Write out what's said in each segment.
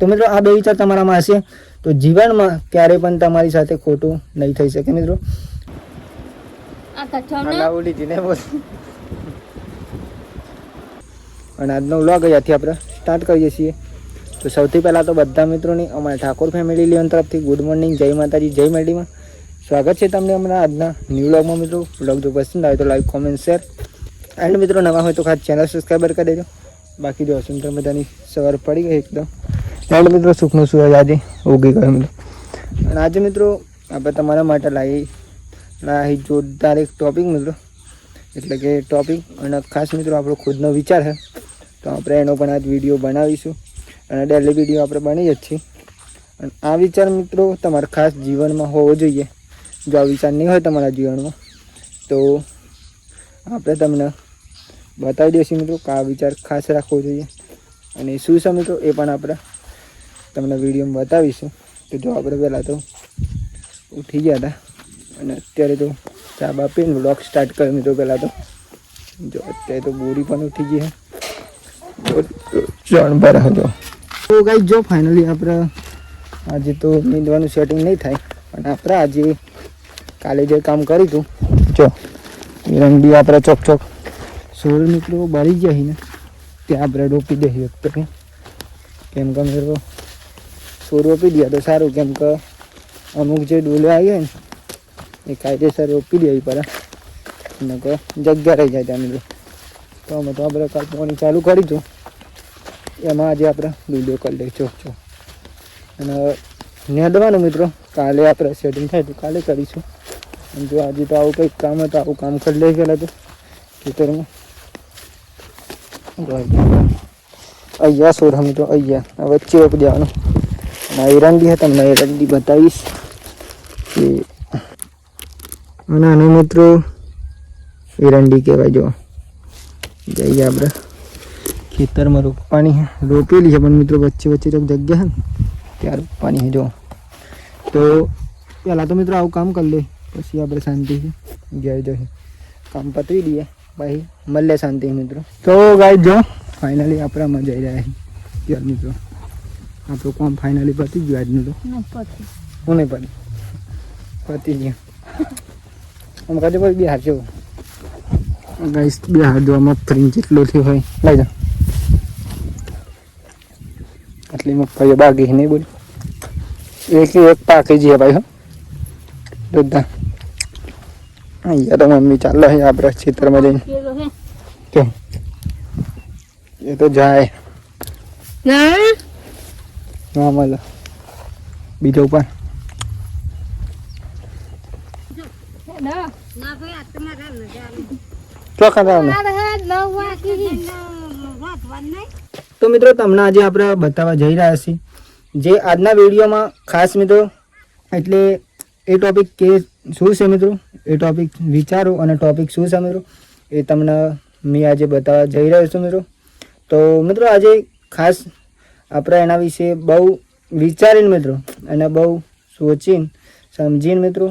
તો મિત્રો આ બે વિચાર તમારામાં હશે તો જીવનમાં ક્યારે પણ તમારી સાથે ખોટું નહીં થઈ શકે મિત્રો. અને આજનો વ્લોગ અહીંયાથી આપણે સ્ટાર્ટ કરીએ છીએ. તો સૌથી પહેલાં તો બધા મિત્રોની અમારા ઠાકોર ફેમિલી લિવન તરફથી ગુડ મોર્નિંગ, જય માતાજી, જય મેડીમાં. સ્વાગત છે તમને હમણાં આજના ન્યૂ વ્લોગમાં મિત્રો. વ્લોગ જો પસંદ આવે તો લાઈક, કોમેન્ટ, શેર એન્ડ મિત્રો નવા હોય તો ખાસ ચેનલ સબસ્ક્રાઈબર કરી દેજો. બાકી જો સુંદર મજાની સવાર પડી ગઈ એકદમ. એન્ડ મિત્રો સુખનો સૂરજ આજે ઉગી ગયો મિત્રો. અને આજે મિત્રો આપણે તમારા માટે લાવી જોરદાર એક ટોપિક મિત્રો, એટલે કે ટોપિક અને ખાસ મિત્રો આપણો ખુદનો વિચાર છે. તો આપણે એનો પણ આજ વિડીયો બનાવીશું અને ડેલી વિડીયો આપણે બની જ છીએ. અને આ વિચાર મિત્રો તમારે ખાસ જીવનમાં હોવો જોઈએ. જો આ વિચાર નહીં હોય તમારા જીવનમાં તો આપણે તમને બતાવી દઈશું મિત્રો કે આ વિચાર ખાસ રાખવો જોઈએ. અને શું છે મિત્રો એ પણ આપણે તમને વિડીયોમાં બતાવીશું. તો જો આપણે પહેલાં તો ઉઠી ગયા હતા અને અત્યારે તો ચા બા પીને વ્લોગ સ્ટાર્ટ કર્યો મિત્રો. પહેલાં તો જો અત્યારે તો બોરી પણ ઉઠી ગઈ છે બરાબર. તો ગાઈસ જો ફાઇનલી આપણે આજે તો નીંદવાનું સેટિંગ નહીં થાય પણ આપણે આજે કાલે જે કામ કર્યું હતું જો રંગડી આપણે ચોક સોળ મિત્રો બળી ગયા ને ત્યાં આપણે રોપી દઈએ. તો કેમ કે મિત્રો સોળ રોપી દે તો સારું, કેમ કે અમુક જે ડોલે આવી હોય ને એ કાયદેસર રોપી દેવી પડે ને કે જગ્યા રહી જાય ત્યાં મિત્રો. તો અમે તો આપણે કાલ પાણી ચાલુ કરી હતું એમાં આજે આપણે વિડીયો કરી લઈએ ચોક અને નેદવાનું મિત્રો કાલે આપણે સેટિંગ થાય તો કાલે કરીશું. અને જો આજે તો આવું કંઈક કામ હતું આવું કામ કરી લઈ ગયેલા તો ખેતરમાં અહીંયા સોરા મિત્રો અહીંયા વચ્ચે રોપી દેવાનું. અને એરંડી હતા તમને એરંડી બતાવીશ કે અને આને મિત્રો એરંડી કહેવાય. જો જઈએ આપણે ખેતરમાં રોપવાની રોપેલી છે પણ મિત્રો વચ્ચે તો જગ્યા છે ને ત્યાં રોપવાની છે. જો તો પહેલાં તો મિત્રો આવું કામ કરી લે પછી આપણે શાંતિથી ઘેર જઈએ કામ પતવી દઈએ પછી મળે શાંતિ મિત્રો. તો ગાઈસ જો ફાઇનલી આપણે આમાં જઈ રહ્યા છીએ ઘેર મિત્રો. આપણું કામ ફાઇનલી પતી ગયું આજનું. તો હું નહીં પતી ગયું આમ કાજુ ભાઈ બે હાથ જેવું ગાઈસ બે હાથ જોવામાં ફ્રી જેટલો થયો હોય લઈ જાઓ. આટલી મગફળી બાકી નહીં બોલ એક પાકી જઈએ ભાઈ. હો બધા અહીંયા તો મમ્મી ચાલો છે આપણે ખેતરમાં જઈને કેમ એ તો જાય ના મળે બીજો ઉપર તો મિત્રો તમને આજે આપણે બતાવવા જઈ રહ્યા છીએ જે આજના વિડીયોમાં ખાસ મિત્રો એટલે એ ટોપિક કે શું છે મિત્રો એ ટોપિક વિચારો અને ટોપિક શું છે મિત્રો એ તમને મેં આજે બતાવવા જઈ રહ્યો છું મિત્રો. તો મિત્રો આજે ખાસ આપણે એના વિશે બહુ વિચારીને મિત્રો અને બહુ સોચીને સમજીને મિત્રો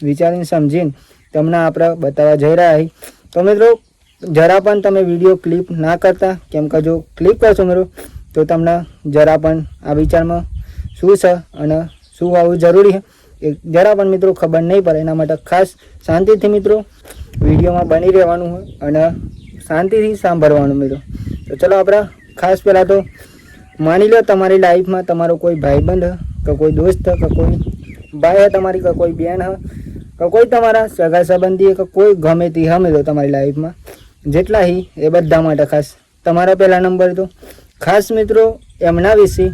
વિચારીને સમજીને તમને આપણે બતાવવા જઈ રહ્યા છીએ. તો મિત્રો જરા પણ તમે વિડીયો ક્લિપ ના કરતા, કેમ કે જો ક્લિપ કરશો મિત્રો તો તમને જરા પણ આ વિચારમાં શું છે અને શું આવવું જરૂરી છે એ જરા પણ મિત્રો ખબર નહીં પડે. એના માટે ખાસ શાંતિથી મિત્રો વિડીયોમાં બની રહેવાનું હોય અને શાંતિથી સાંભળવાનું મિત્રો. તો ચલો આપણે ખાસ પહેલાં તો માની લો તમારી લાઈફમાં તમારો કોઈ ભાઈબંધ કે કોઈ દોસ્ત કે કોઈ ભાઈ તમારી કે કોઈ બેન કે કોઈ તમારા સગા સંબંધી કે કોઈ ગમે તે હમે તો તમારી લાઈફમાં જેટલા હી એ બધા માટે ખાસ તમારા પહેલા નંબરે તો ખાસ મિત્રો એમના વિશે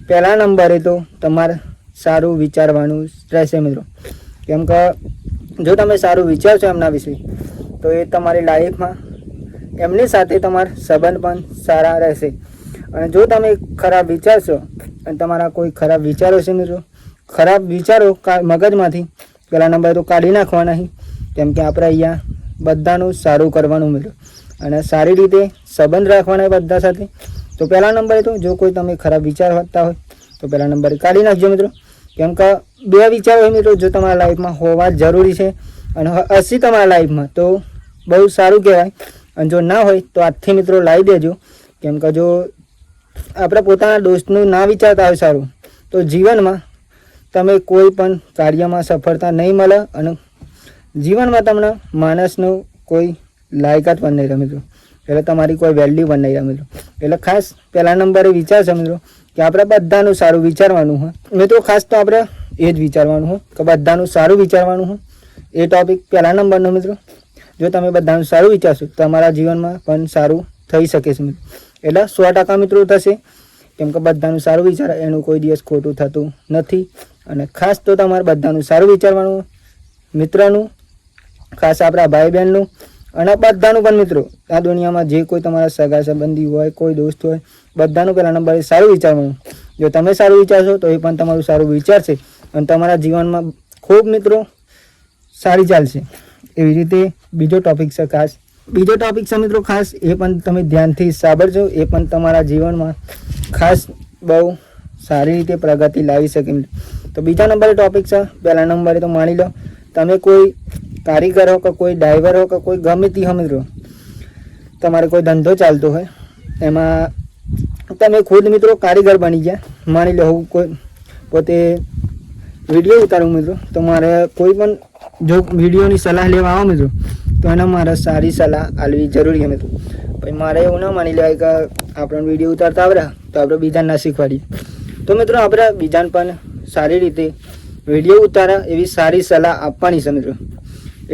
પહેલા નંબરે તો તમારે સારું વિચારવાનું રહેશે મિત્રો. કેમ કે જો તમે સારું વિચારશો એમના વિશે તો એ તમારી લાઈફમાં એમની સાથે તમારા સંબંધ પણ સારા રહેશે. અને જો તમે ખરાબ વિચારશો અને તમારા કોઈ ખરાબ વિચારો છે મિત્રો ખરાબ વિચારો મગજમાંથી પહેલા નંબર તો કાઢી નાખવાના. કેમ કે આપણે અહીંયા બધાનું સારું કરવાનું મિત્રો અને સારી રીતે સંબંધ રાખવાના બધા સાથે. તો પહેલા નંબરે તો જો કોઈ તમે ખરાબ વિચાર હોતા હોય તો પહેલા નંબરે કાઢી નાખજો મિત્રો. કેમ કે બે વિચારો હોય મિત્રો જો તમારા લાઈફમાં હોવા જરૂરી છે અને હશે તમારા લાઈફમાં તો બહુ સારું કહેવાય. અને જો ના હોય તો આજથી મિત્રો લાવી દેજો. કેમ કે જો આપણા પોતાના દોસ્તનું ના વિચારતા હોય સારું, તો જીવનમાં તમે કોઈ પણ કાર્યમાં સફળતા નહીં મળે અને જીવનમાં તમને માણસનું કોઈ લાયકાત પણ નહીં રહે મિત્રો, એટલે તમારી કોઈ વેલ્યુ પણ નહીં રહે મિત્રો. એટલે ખાસ પહેલા નંબરે વિચારશે મિત્રો કે આપણે બધાનું સારું વિચારવાનું હોય મિત્રો. ખાસ તો આપણે એ જ વિચારવાનું હોય કે બધાનું સારું વિચારવાનું હોય. એ ટોપિક પહેલા નંબરનો મિત્રો. જો તમે બધાનું સારું વિચારશો તો તમારા જીવનમાં પણ સારું થઈ શકે છે મિત્રો. એટલે 100% મિત્રો થશે, કેમ કે બધાનું સારું વિચાર એનું કોઈ દિવસ ખોટું થતું નથી. અને ખાસ તો તમારે બધાનું સારું વિચારવાનું, મિત્રનું, ખાસ આપણા ભાઈ બહેનનું અને બધાનું પણ મિત્રો. આ દુનિયામાં જે કોઈ તમારા સગા સંબંધી હોય, કોઈ દોસ્ત હોય, બધાનું પહેલા નંબરે સારું વિચારવાનું. જો તમે સારું વિચારશો તો એ પણ તમારું સારું વિચારશે અને તમારા જીવનમાં ખૂબ મિત્રો સારી ચાલશે. એવી રીતે બીજો ટોપિક છે ખાસ. બીજો ટોપિક છે મિત્રો ખાસ, એ પણ તમે ધ્યાનથી સાંભળજો. એ પણ તમારા જીવનમાં ખાસ બહુ સારી રીતે પ્રગતિ લાવી શકે. તો બીજા નંબરે ટોપિક છે. પહેલા નંબરે તો માની લો તમે કોઈ કારીગર હો કે કોઈ ડ્રાઈવર હો કે કોઈ ગમે તે હો મિત્રો, તમારે કોઈ ધંધો ચાલતો હોય, એમાં તમે ખુદ મિત્રો કારીગર બની ગયા. માની લો હું કોઈ પોતે વિડીયો ઉતારું મિત્રો, તો મારે કોઈ પણ જો વિડીયોની સલાહ લેવા આવો મિત્રો, તો એને મારે સારી સલાહ આપવી જરૂરી છે મિત્રો. પછી મારે એવું ના માની લેવાય કે આપણને વિડીયો ઉતારતા આવડે તો આપણે બીજાને ના શીખવાડીએ. તો મિત્રો આપણે બીજાને પણ સારી રીતે વિડીયો ઉતારા એવી સારી સલાહ આપવાની છે મિત્રો.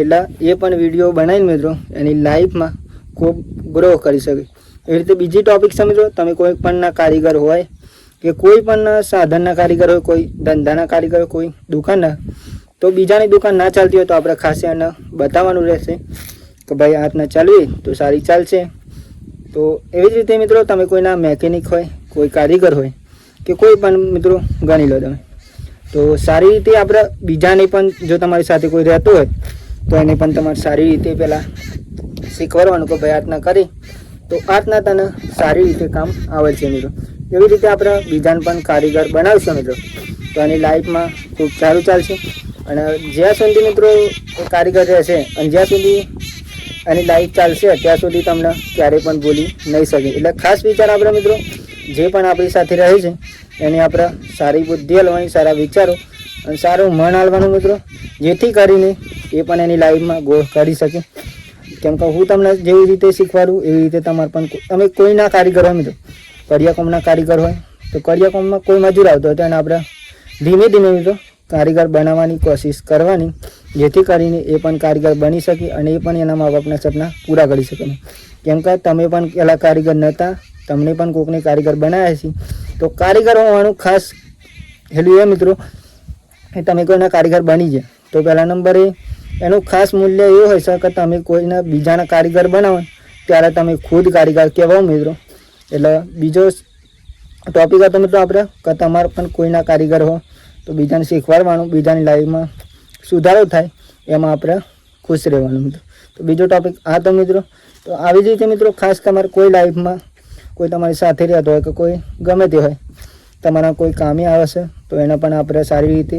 એટલે એ પણ વિડીયો બનાવીને મિત્રો એની લાઈફમાં ખૂબ ગ્રો કરી શકે. એવી રીતે બીજી ટોપિક છે મિત્રો, તમે કોઈ પણના કારીગર હોય કે કોઈ પણ સાધનના કારીગર હોય, કોઈ ધંધાના કારીગર હોય, કોઈ દુકાનના, તો બીજાની દુકાન ના ચાલતી હોય તો આપણે ખાસ એને બતાવવાનું રહેશે કે ભાઈ આ રીતના ચાલવી તો સારી ચાલશે. તો એવી જ રીતે મિત્રો તમે કોઈના મેકેનિક હોય, કોઈ કારીગર હોય કે કોઈ પણ મિત્રો ગણી લો તમે, તો સારી રીતે આપણે બીજાને પણ જો તમારી સાથે કોઈ રહેતું હોય તો એને પણ તમારે સારી રીતે પહેલાં શીખવાડવાનું કે ભાઈ આ રીતના કરી તો આ રીતના તને સારી રીતે કામ આવડશે મિત્રો. એવી રીતે આપણે બીજાને પણ કારીગર બનાવશું મિત્રો, તો એની લાઈફમાં ખૂબ સારું ચાલશે. અને જ્યાં સુધી મિત્રો કારીગર રહેશે અને જ્યાં સુધી એની લાઈફ ચાલશે ત્યાં સુધી તમને ક્યારેય પણ ભૂલી નહીં શકે. એટલે ખાસ વિચાર આપણે મિત્રો જે પણ આપણી સાથે રહે છે એને આપણે સારી બુદ્ધિ હલવાની, સારા વિચારો અને સારું મન હાલવાનું મિત્રો, જેથી કરીને એ પણ એની લાઈફમાં ગોળ કરી શકે. કેમ કે હું તમને જેવી રીતે શીખવાડું એવી રીતે તમારે પણ તમે કોઈના કારીગર હોય મિત્રો, કડિયા કોમના કારીગર હોય તો કડિયા કોમમાં કોઈ મજૂર આવતો હોય તો એને આપણે ધીમે ધીમે મિત્રો કારીગર બનાવવાની કોશિશ કરવાની, જેથી કરીને એ પણ કારીગર બની શકે અને એ પણ એના મા બાપના સપના પૂરા કરી શકે. કેમ કે તમે પણ પહેલાં કારીગર નહોતા, તમને પણ કોકને કારીગર બનાવ્યા છે. તો કારીગર હોવાનું ખાસ હેલું એ મિત્રો એ તમે કોઈના કારીગર બની જાય તો પહેલા નંબરે એનું ખાસ મૂલ્ય એવું હોય છે કે તમે કોઈના બીજાના કારીગર બનાવો ત્યારે તમે ખુદ કારીગર કહેવાઓ મિત્રો. એટલે બીજો ટોપિક હતો મિત્રો આપણે કે તમારે પણ કોઈના કારીગર હો તો બીજાને શીખવાડવાનું, બીજાની લાઈફમાં સુધારો થાય એમાં આપણે ખુશ રહેવાનું મિત્રો. તો બીજો ટોપિક આ તો મિત્રો. તો આવી જ રીતે મિત્રો ખાસ તમારે કોઈ લાઈફમાં કોઈ તમારી સાથે રહેતો હોય કે કોઈ ગમે તે હોય, તમારા કોઈ કામે આવે છે તો એને પણ આપણે સારી રીતે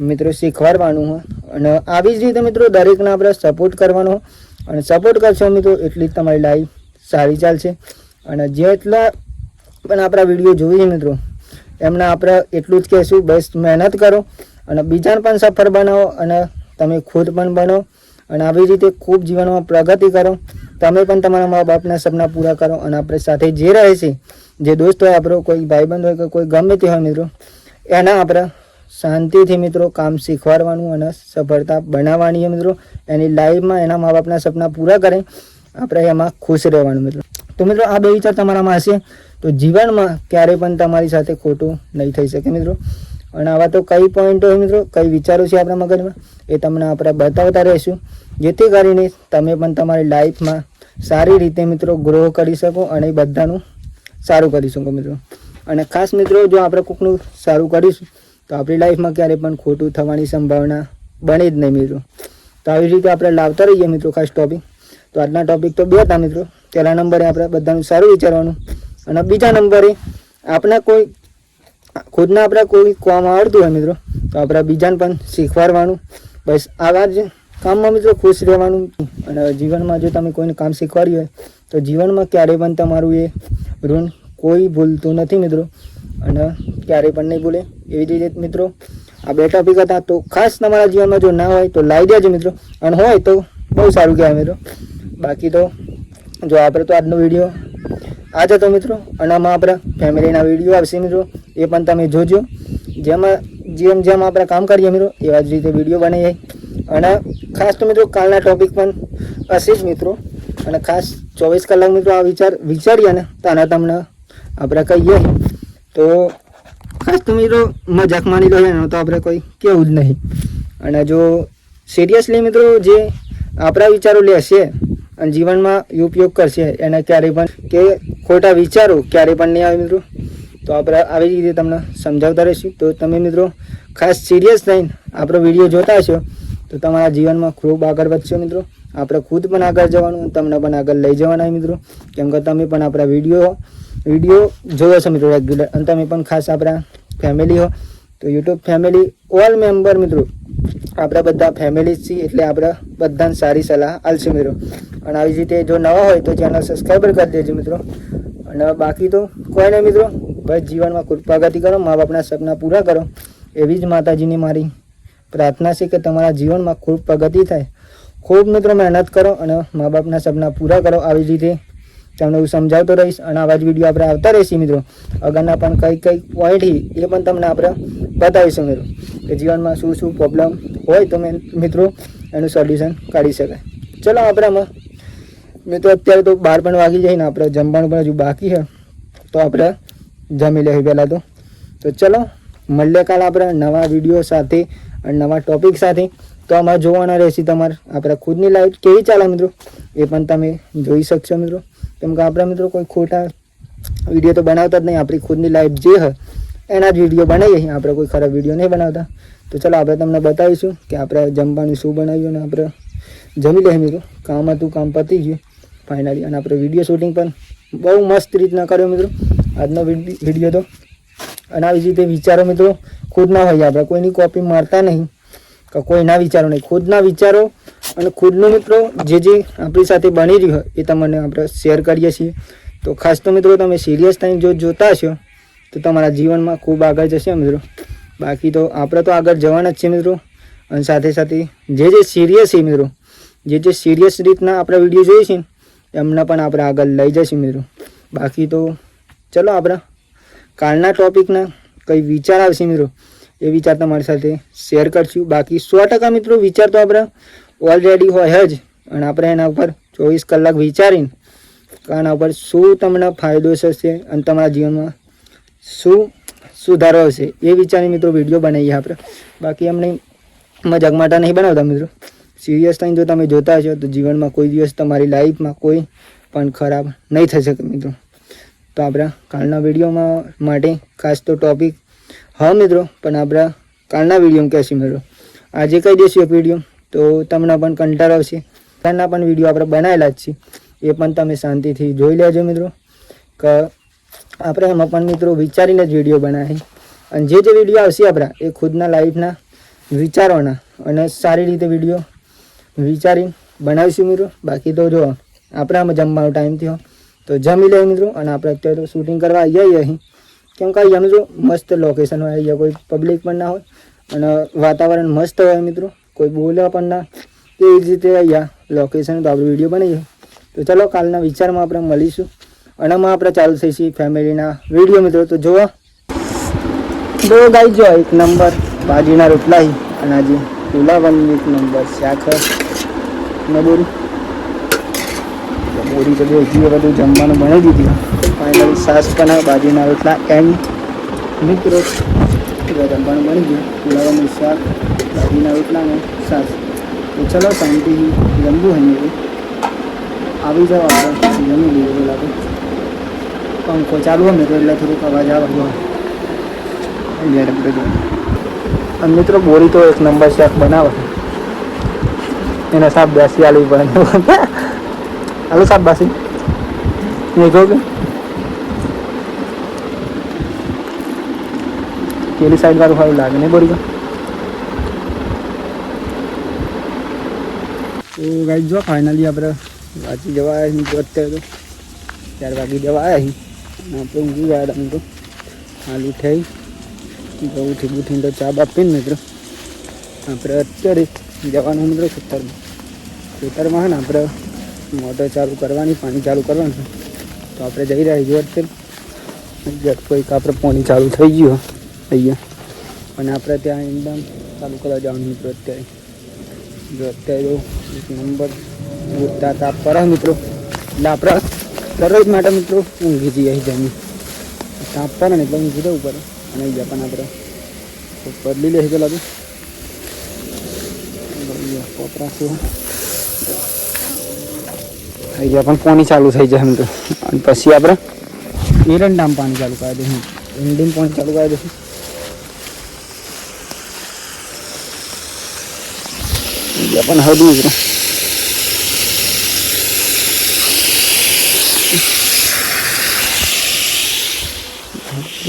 મિત્રો શીખવાડવાનું હોય. અને આવી જ રીતે મિત્રો દરેકને આપણે સપોર્ટ કરવાનો હોય અને સપોર્ટ કરશો મિત્રો એટલી જ તમારી લાઈફ સારી ચાલશે. અને જેટલા પણ આપણા વિડીયો જોઈએ મિત્રો એમને આપણે એટલું જ કહેશું, બસ મહેનત કરો અને બીજાને પણ સફળ બનાવો અને તમે ખુદ પણ બનો અને આવી રીતે ખૂબ જીવનમાં પ્રગતિ કરો. તમે પણ તમારા મા બાપના સપના પૂરા કરો અને આપણે સાથે જે રહે છે, જે દોસ્ત હોય આપણો, કોઈ ભાઈબંધ હોય કે કોઈ ગમે તે હોય મિત્રો, એના આપણે શાંતિથી મિત્રો કામ શીખવાડવાનું અને સફળતા બનાવવાની છે મિત્રો. એની લાઈફમાં એના મા બાપના સપના પૂરા કરે, આપણે એમાં ખુશ રહેવાનું મિત્રો. તો મિત્રો આ બે વિચાર તમારામાં હશે તો જીવનમાં ક્યારેય પણ તમારી સાથે ખોટું નહીં થઈ શકે મિત્રો. અને આવા તો કઈ પોઈન્ટો હોય મિત્રો, કઈ વિચારો છે આપણા મગજમાં એ તમને આપણે બતાવતા રહીશું, જેથી કરીને તમે પણ તમારી લાઈફમાં સારી રીતે મિત્રો ગ્રો કરી શકો અને બધાનું સારું કરી શકો મિત્રો. અને ખાસ મિત્રો જો આપણે કોઈકનું સારું કરીશું તો આપણી લાઈફમાં ક્યારેય પણ ખોટું થવાની સંભાવના બને જ નહીં મિત્રો. તો આવી રીતે આપણે લાવતા રહીએ મિત્રો ખાસ ટોપિક. તો આજના ટોપિક તો બે હતા મિત્રો. પહેલા નંબરે આપણે બધાનું સારું વિચારવાનું અને બીજા નંબરે આપણે કોઈ ખુદના આપણે કોઈ કામ આવડતું હોય મિત્રો તો આપણે બીજાને પણ શીખવાડવાનું. બસ આવા જ કામમાં મિત્રો ખુશ રહેવાનું. અને જીવનમાં જો તમે કોઈને કામ શીખવાડ્યું હોય તો જીવનમાં ક્યારેય પણ તમારું એ ઋણ કોઈ ભૂલતું નથી મિત્રો, અને ક્યારેય પણ નહીં ભૂલે. એવી જ રીતે મિત્રો આ 2 ટોપિક હતા. તો ખાસ તમારા જીવનમાં જો ના હોય તો લાવી દેજો મિત્રો, અને હોય તો બહુ સારું કહેવાય મિત્રો. બાકી તો જો આપણે તો આજનો વિડીયો આ જ હતો મિત્રો, અને આમાં આપણા ફેમિલીના વિડીયો આવશે મિત્રો, એ પણ તમે જોજો. જેમ આપણે કામ કરીએ મિત્રો એવા જ રીતે વિડીયો બની જાય. અને ખાસ તો મિત્રો કાલના ટોપિક પણ હશે જ મિત્રો, અને ખાસ 24 કલાક મિત્રો આ વિચારીએ ને તો આના તમને આપણે કહીએ તો ખાસ તો મિત્રો મજાક માની લો ને તો આપણે કોઈ કેવું જ નહીં. અને જો સિરિયસલી મિત્રો જે આપણા વિચારો લેશે અને જીવનમાં ઉપયોગ કરશે એને ક્યારેય પણ કે ખોટા વિચારો ક્યારેય પણ નહીં આવે મિત્રો. તો આપણે આવી રીતે તમને સમજાવતા રહીશું. તો તમે મિત્રો ખાસ સિરિયસ થઈને આપણો વિડીયો જોતા હશો તો તમારા જીવનમાં ખૂબ આગળ વધશો મિત્રો. આપણે ખુદ પણ આગળ જવાનું, તમને પણ આગળ લઈ જવાના મિત્રો, કેમ કે તમે પણ આપણા વિડીયો જોવો છો મિત્રો રેગ્યુલર, અને તમે પણ ખાસ આપણા ફેમિલી હો. તો યુટ્યુબ ફેમિલી ઓલ મેમ્બર મિત્રો આપણે બધા ફેમિલી જ છીએ, એટલે આપણે બધાને સારી સલાહ આપશે મિત્રો. અને આવી રીતે જો નવા હોય તો ચેનલ સબસ્ક્રાઈબર કરી દેજો મિત્રો. અને બાકી તો કોઈ નહીં મિત્રો, બસ જીવનમાં ખૂબ પ્રગતિ કરો, મા બાપના સપના પૂરા કરો, એવી જ માતાજીની મારી પ્રાર્થના છે કે તમારા જીવનમાં ખૂબ પ્રગતિ થાય. ખૂબ મિત્રો મહેનત કરો અને મા બાપના સપના પૂરા કરો. આવી રીતે તમને હું સમજાવતો રહીશ, અને આવા જ વિડીયો આપણે આવતા રહીશું મિત્રો. આગળના પણ કઈ પોઈન્ટ એ પણ તમને આપણે બતાવીશું મિત્રો, કે જીવનમાં શું પ્રોબ્લેમ હોય તો મિત્રો એનું સોલ્યુશન કાઢી શકાય. ચલો આપણે મિત્રો અત્યારે તો 12 પણ વાગી જાય ને, આપણે જમવાનું પણ હજુ બાકી છે, તો આપણે જમી લઈએ પહેલાં તો ચલો મળીએ કાલે આપણે નવા વિડીયો સાથે અને નવા ટોપિક સાથે. તો આમાં જોવાના રહેશે તમારે આપણે ખુદની લાઈફ કેવી ચાલે મિત્રો, એ પણ તમે જોઈ શકશો મિત્રો. કેમ કે આપણે મિત્રો કોઈ ખોટા વિડીયો તો બનાવતા જ નહીં, આપણી ખુદની લાઈફ જે હોય એના જ વિડીયો બનાવીએ, આપણે કોઈ ખરાબ વિડીયો નહીં બનાવતા. તો ચલો આપણે તમને બતાવીશું કે આપણે જમવાનું શું બનાવ્યું, અને આપણે જમી લઈએ મિત્રો. કામ હતું, કામ પતી ગયું ફાઇનલી, અને આપણે વિડીયો શૂટિંગ પણ બહુ મસ્ત રીતના કર્યો મિત્રો આજનો વિડીયો તો. અને આવી રીતે વિચારો મિત્રો ખુદના હોય, આપણે કોઈની કોપી મારતા નહીં કે કોઈના વિચારો નહીં, ખુદના વિચારો અને ખુદનું મિત્રો જે આપણી સાથે બની રહ્યું હોય એ તમને આપણે શેર કરીએ છીએ. તો ખાસ તો મિત્રો તમે સિરિયસ થઈને જો જોતા હશો તો તમારા જીવનમાં ખૂબ આગળ જશે મિત્રો. બાકી તો આપણે તો આગળ જવાના જ છે મિત્રો, અને સાથે સાથે જે સિરિયસ છે મિત્રો, જે સિરિયસ રીતના આપણા વિડીયો જોઈએ છે એમને પણ આપણે આગળ લઈ જઈશું મિત્રો. બાકી તો ચલો આપણે કાલના ટોપિકના કંઈ વિચાર આવશે મિત્રો એ વિચાર તમારી સાથે શેર કરશું. બાકી 100% મિત્રો વિચાર તો આપણે ઓલરેડી હોય જ, અને આપણે એના ઉપર 24 કલાક વિચારીને આના ઉપર શું તમને ફાયદો થશે અને તમારા જીવનમાં શું સુધારો હશે એ વિચારી મિત્રો વિડીયો બનાવીએ આપણે. બાકી એમને મજાક માટે નહીં બનાવતા મિત્રો, સિરિયસ થઈને જો તમે જોતા હશો તો જીવનમાં કોઈ દિવસ તમારી લાઈફમાં કોઈ પણ ખરાબ નહીં થઈ શકે મિત્રો. તો આપણા કાલના વિડીયોમાં માટે ખાસ તો ટોપિક હા મિત્રો, પણ આપણા કાલના વિડીયો કહેશું મિત્રો. આજે કહી દઈશું એક વિડીયો તો તમને પણ કંટાળો આવશે. કાલના પણ વિડીયો આપણે બનાવેલા જ છે, એ પણ તમે શાંતિથી જોઈ લેજો મિત્રો. કે આપણે એમાં પણ મિત્રો વિચારીને જ વિડીયો બનાવી, અને જે વિડીયો આવશે આપણા એ ખુદના લાઈફના વિચારોના અને સારી રીતે વિડીયો વિચારીને બનાવીશું મિત્રો. બાકી તો જો આપણે આમાં જમવાનો ટાઈમ થયો તો જમી લઈએ મિત્રો, અને આપણે અત્યારે તો શૂટિંગ કરવા આવીએ અહીં, કેમ કે અહીંયા જો મસ્ત લોકેશન હોય, અહીંયા કોઈ પબ્લિક પણ ના હોય અને વાતાવરણ મસ્ત હોય મિત્રો, કોઈ બોલે પણ ના, એવી જ રીતે અહીંયા લોકેશન તો આપણે વિડીયો બનાવીએ. તો ચલો કાલના વિચારમાં આપણે મળીશું, અને આમાં આપણે ચાલુ થઈશું ફેમિલીના વિડીયો મિત્રો. તો જોવા દો ગાઈ જો એક નંબર બાજરીના રોટલા અને આજે પુલાવની એક નંબર શાક ને બોરી તો હજી બધું જમવાનું બનાવી દીધું. ફાઇનલી સાસ પણ બાજરીના રોટલા એન્ડ મિત્રો જમવાનું બની ગયું, પુલાવનું શાક બાજરીના રોટલા અને સાસ. તો ચલો શાંતિથી જમવું હોય આવી જાઓ, આપણે જમી લઈએ. પેલા તો પંખો ચાલુ હોય મિત્રો એટલે થોડુંક અવાજ આવે. અને મિત્રો બોરી તો એક નંબર શાક બનાવે, એના સાપ બેસી આલવી પડે. હાલો સાપ બાસી નહીં કહો કે પેલી સાઈડ વાળું સારું લાગે નહીં બોરી. તો ગાઈ જો ફાઇનલી આપણે વાંચી જવા આવ્યા મિત્રો, અત્યારે તો 4 વાગી જવા આવ્યા છીએ, આપણે ઊંઘી ગયા હતા મિત્રો. હાલ ઉઠાઈ ઉઠી બુઠીને તો ચા આપીને મિત્રો આપણે અત્યારે જવાનું મિત્રો ખેતરમાં છે ને આપણે મોટર ચાલુ કરવાની, પાણી ચાલુ કરવાનું. તો આપણે જઈ રહ્યા છીએ અત્યારે કોઈક આપણે પાણી ચાલુ થઈ ગયું અહીંયા અને આપણે ત્યાં એકદમ ચાલુ કરવા જવાનું મિત્રો. અત્યારે જો અત્યારે એક નંબર ઉઠતા તાપ પર મિત્રો એટલે આપણે દરરોજ માટે મિત્રો ઊંઘી જઈએ જમી તાપ પર ને એટલે ઊંઘી જવું પડે. અને અહીંયા પણ આપણે બદલી લે પેલા તો કોપરા છે અહીંયા પણ પાણી ચાલુ થઈ જાય મિત્રો. અને પછી આપણે એરંડામાં પાણી ચાલુ કરી દઈશું, એરંડીમાં પાણી ચાલુ કરી દઈશું. અહીંયા પણ હદ મિત્રો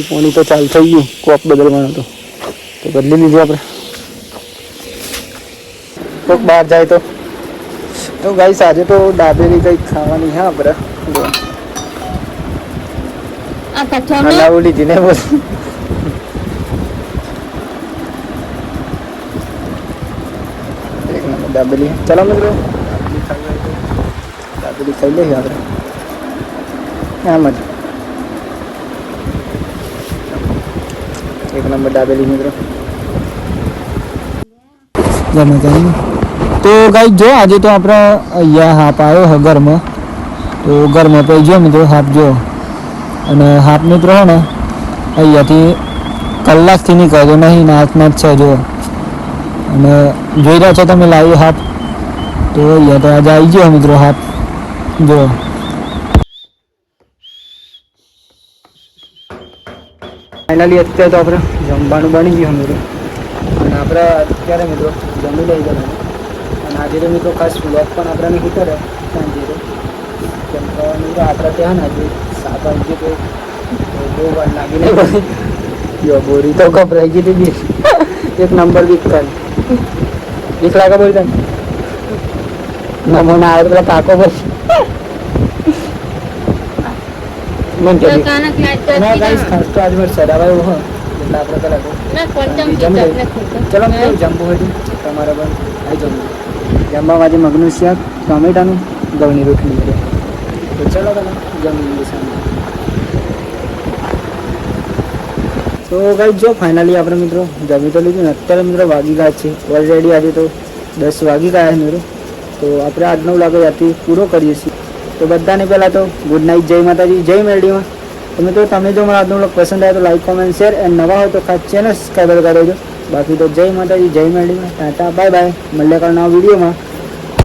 પાણી તો ચાલુ થઈ ગયું. કોક બદલવાનો તો બદલી લીધું આપણે. કોક બહાર જાય તો ગાઈસ આજે તો દાબેલી કંઈક ખાવાની હા આપણે હલાવું લીધી ને બોલ. દાબેલી ચાલો મિત્રો દાબેલી ખાઈ લઈએ આપણે આમ જ એક નંબર દાબેલી મિત્રો. તો ગાઈ જો આજે તો આપણે અહીંયા હાપ આવ્યો છે ઘરમાં. તો ઘરમાં પછી જો મિત્રો હાપ જો અને હાપ મિત્રો હે ને અહીંયાથી કલાકથી નીકળ્યો નહીં હાથમાં જ છે જો. અને જોઈ રહ્યા છો તમે લાવી હાપ તો અહીંયા તો આજે આવી ગયો મિત્રો હાપ જો. ફાઇનલી અત્યારે તો આપણે જમવાનું બની ગયું મિત્રો અને આપણે અત્યારે મિત્રો જમી લઈ ગયા. અને આજે તો મિત્રો ખાસ વ્લોગ પણ આપણે નહીં કરે સાંજે તો કેમ કે મિત્રો આપણે ત્યાં ને આજે 7 વાગે તો બહુ વાર લાગી નહીં પડી. યો બોરી તો ગભરાઈ ગઈ હતી એક નંબર વીક કરી વીક લાગે બોલતા નમૂના આવે પેલા કાકો બસ मन के ना गाइस खास तो आज मेरे सरावा वो है એટલે આપણે પેલા ચલો મેં જમ્બો હતી તમારા પર આવી જમ્બો જમ્બામાં આજે મગનું શાક ટમેટાનું ઘઉંની રોટલી છે. તો ચલો પેલા જમી લઈએ સામે. તો ગાઈસ જો ફાઇનલી આપણે મિત્રો જમી તો લીધું ને અત્યારે મિત્રો વાગી ગયા છે ઓલરેડી આજે તો 10 વાગી ગયા છે મિત્રો. તો આપણે આજનો વ્લોગ ત્યાંથી પૂરો કરીએ છીએ. તો બધાને પહેલાં તો ગુડ નાઇટ, જય માતાજી, જય મેરડીમાં. તો મિત્રો તમે જો મારા આજનો વ્લોગ પસંદ આવે તો લાઈક કોમેન્ટ શેર એન્ડ નવા હોય તો ખાસ ચેનલ સબસ્ક્રાઈબર કરી દેજો. બાકી તો જય માતાજી, જય મેરડીમાં, ટાટા બાય બાય. મળીએ કાલ નવા વિડીયોમાં.